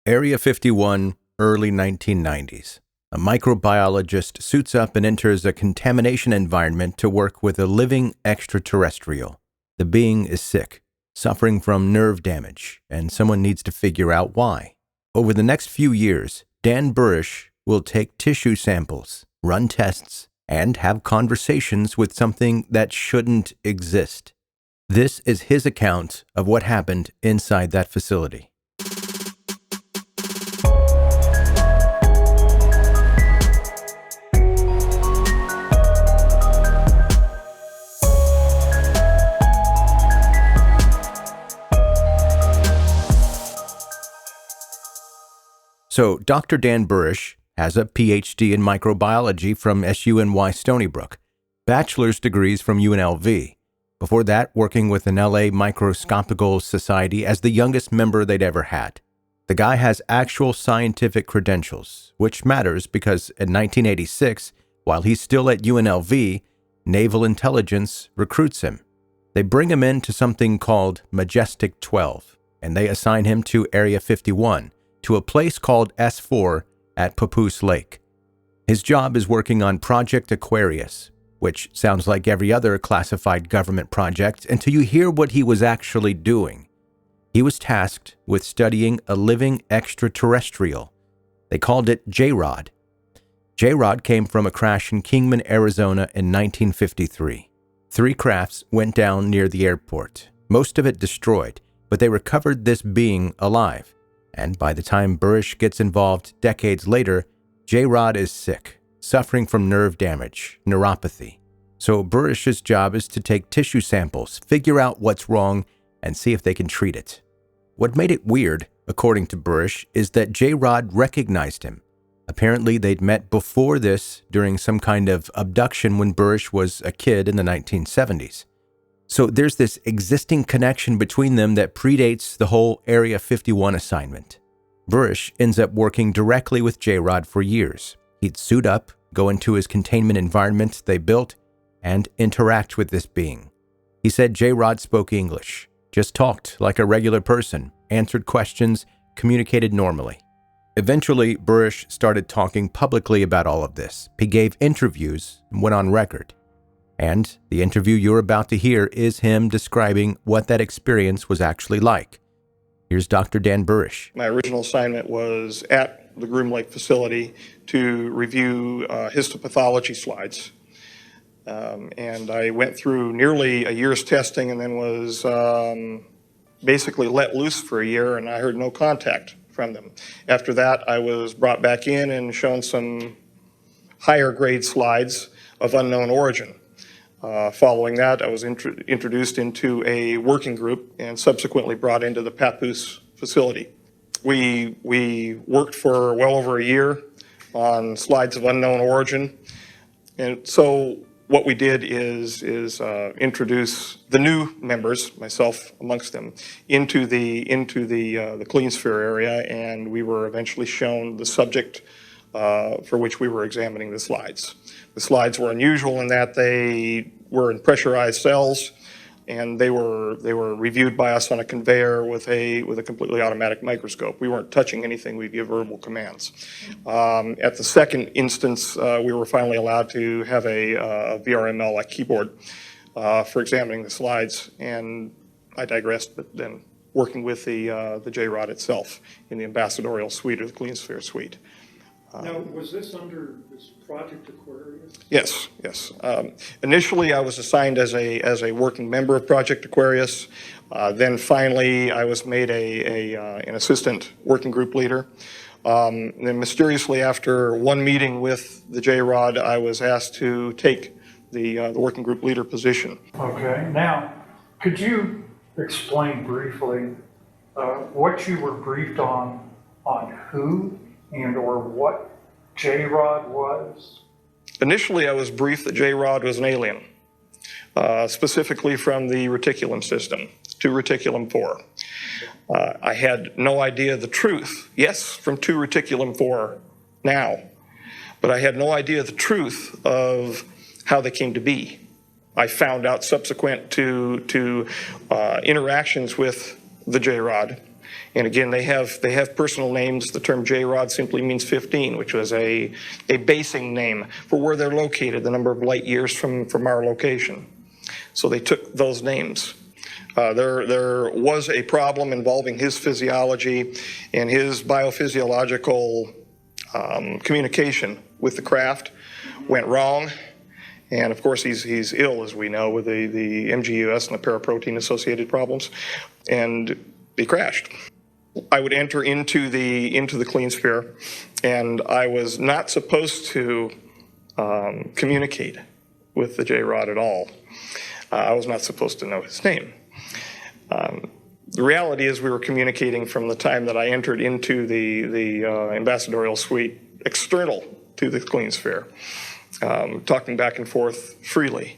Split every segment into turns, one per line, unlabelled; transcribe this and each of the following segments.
Area 51, early 1990s. A microbiologist suits up and enters a contamination environment to work with a living extraterrestrial. The being is sick, suffering from nerve damage, and someone needs to figure out why. Over the next few years, Dan Burisch will take tissue samples, run tests, and have conversations with something that shouldn't exist. This is his account of what happened inside that facility. So, Dr. Dan Burisch has a PhD in microbiology from SUNY Stony Brook, bachelor's degrees from UNLV. Before that, working with an LA Microscopical Society as the youngest member they'd ever had. The guy has actual scientific credentials, which matters because in 1986, while he's still at UNLV, Naval Intelligence recruits him. They bring him into something called Majestic 12, and they assign him to Area 51, to a place called S4 at Papoose Lake. His job is working on Project Aquarius, which sounds like every other classified government project until you hear what he was actually doing. He was tasked with studying a living extraterrestrial. They called it J-Rod. J-Rod came from a crash in Kingman, Arizona in 1953. 3 crafts went down near the airport, most of it destroyed, but they recovered this being alive. And by the time Burisch gets involved decades later, J-Rod is sick, suffering from nerve damage, neuropathy. So Burisch's job is to take tissue samples, figure out what's wrong, and see if they can treat it. What made it weird, according to Burisch, is that J-Rod recognized him. Apparently they'd met before this during some kind of abduction when Burisch was a kid in the 1970s. So there's this existing connection between them that predates the whole Area 51 assignment. Burisch ends up working directly with J-Rod for years. He'd suit up, go into his containment environment they built, and interact with this being. He said J-Rod spoke English, just talked like a regular person, answered questions, communicated normally. Eventually, Burisch started talking publicly about all of this. He gave interviews and went on record. And the interview you're about to hear is him describing what that experience was actually like. Here's Dr. Dan Burisch.
My original assignment was at the Groom Lake facility to review histopathology slides. And I went through nearly a year's testing and then was basically let loose for a year, and I heard no contact from them. After that, I was brought back in and shown some higher grade slides of unknown origin. Following that, I was introduced into a working group and subsequently brought into the Papoose facility. We worked for well over a year on slides of unknown origin. And so what we did is introduce the new members, myself amongst them, into the clean sphere area, and we were eventually shown the subject for which we were examining the slides. The slides were unusual in that they were in pressurized cells, and they were reviewed by us on a conveyor with a completely automatic microscope. We weren't touching anything. We give verbal commands. At the second instance, we were finally allowed to have a VRML like keyboard for examining the slides, and I digressed. But then working with the J-Rod itself in the ambassadorial suite or the clean sphere suite.
Now, was this under this Project Aquarius?
Yes, yes. Initially, I was assigned as a working member of Project Aquarius. Then finally, I was made an assistant working group leader. Then mysteriously, after one meeting with the J-Rod, I was asked to take the working group leader position.
Okay. Now, could you explain briefly what you were briefed on who and or what J-Rod was?
Initially, I was briefed that J-Rod was an alien, specifically from the reticulum system, to reticulum 4. I had no idea the truth. Yes, from 2 reticulum 4 now, but I had no idea the truth of how they came to be. I found out subsequent to interactions with the J-Rod And again, they have personal names. The term J-Rod simply means 15, which was a basing name for where they're located, the number of light years from our location. So they took those names. There was a problem involving his physiology and his biophysiological communication with the craft went wrong. And of course, he's ill, as we know, with the MGUS and the paraprotein associated problems, and he crashed. I would enter into the clean sphere, and I was not supposed to communicate with the J-Rod at all. I was not supposed to know his name. The reality is we were communicating from the time that I entered into the ambassadorial suite external to the clean sphere, talking back and forth freely.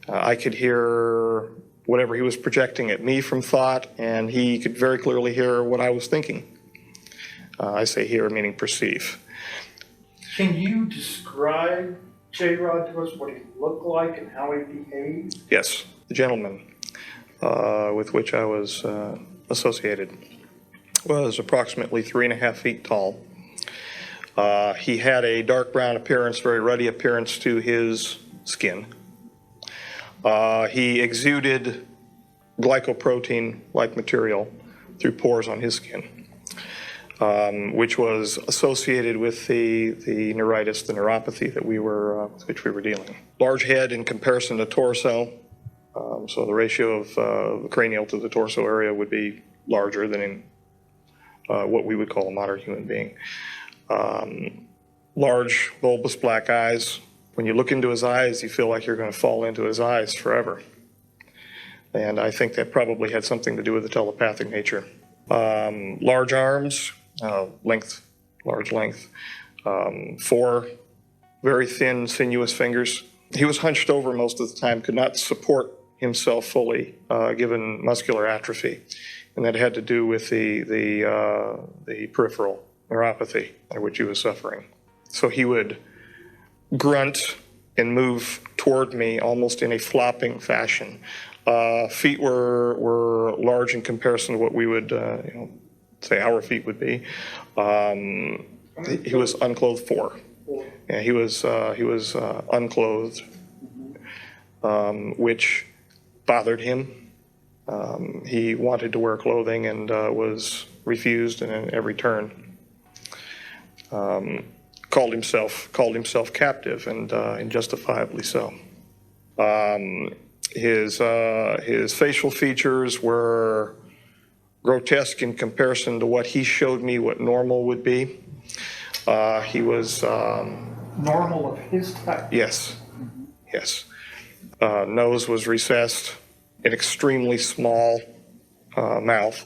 I could hear whatever he was projecting at me from thought, and he could very clearly hear what I was thinking. I say hear, meaning perceive.
Can you describe J-Rod to us, what he looked like and how he behaved?
Yes, the gentleman with which I was associated was approximately 3.5 feet tall. He had a dark brown appearance, very ruddy appearance to his skin. He exuded glycoprotein-like material through pores on his skin, which was associated with the neuritis, the neuropathy that with which we were dealing. Large head in comparison to torso, so the ratio of the cranial to the torso area would be larger than in what we would call a modern human being. Large, bulbous black eyes. When you look into his eyes, you feel like you're going to fall into his eyes forever. And I think that probably had something to do with the telepathic nature. Large arms, large length. 4 very thin, sinuous fingers. He was hunched over most of the time, could not support himself fully, given muscular atrophy. And that had to do with the peripheral neuropathy which he was suffering. So he would grunt and move toward me almost in a flopping fashion. Feet were large in comparison to what we would say our feet would be. He was unclothed 4. Yeah, he was unclothed, which bothered him. He wanted to wear clothing and was refused in every turn. Called himself captive, and justifiably so. His facial features were grotesque in comparison to what he showed me what normal would be. He was
Normal of his type?
Yes, yes. Nose was recessed, an extremely small mouth,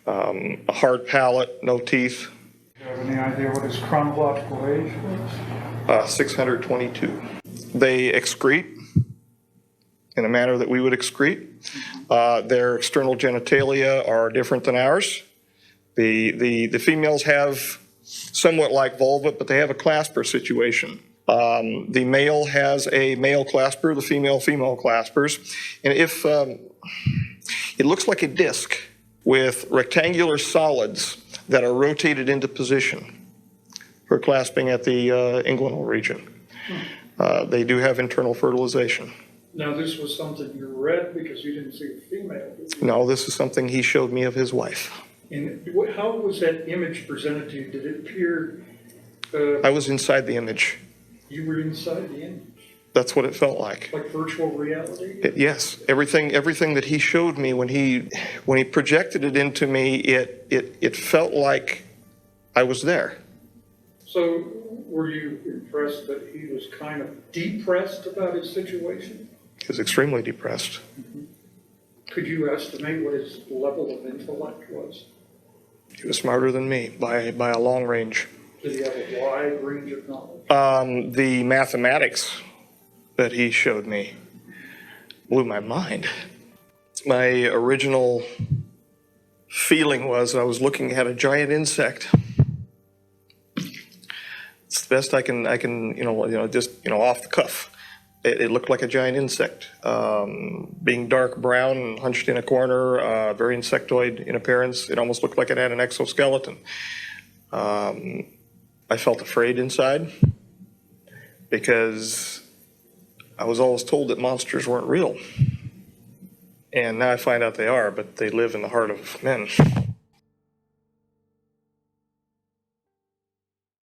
a hard palate, no teeth.
Do you have any idea what his chronological age was?
622. They excrete in a manner that we would excrete. Their external genitalia are different than ours. The females have somewhat like vulva, but they have a clasper situation. The male has a male clasper, the female claspers. And if it looks like a disc with rectangular solids that are rotated into position for clasping at the inguinal region. They do have internal fertilization.
Now, this was something you read because you didn't see a female, did you?
No, this is something he showed me of his wife.
And how was that image presented to you? Did it appear...
I was inside the image.
You were inside the image?
That's what it felt like.
Like virtual reality?
Yes. Everything that he showed me when he projected it into me, it felt like I was there.
So were you impressed that he was kind of depressed about his situation?
He was extremely depressed.
Mm-hmm. Could you estimate what his level of intellect was?
He was smarter than me by a long range.
Did he have a wide range of knowledge?
The mathematics that he showed me blew my mind. My original feeling was I was looking at a giant insect. It's the best I can just off the cuff It looked like a giant insect, being dark brown and hunched in a corner, very insectoid in appearance. It almost looked like it had an exoskeleton. I felt afraid inside because I was always told that monsters weren't real. And now I find out they are, but they live in the heart of men.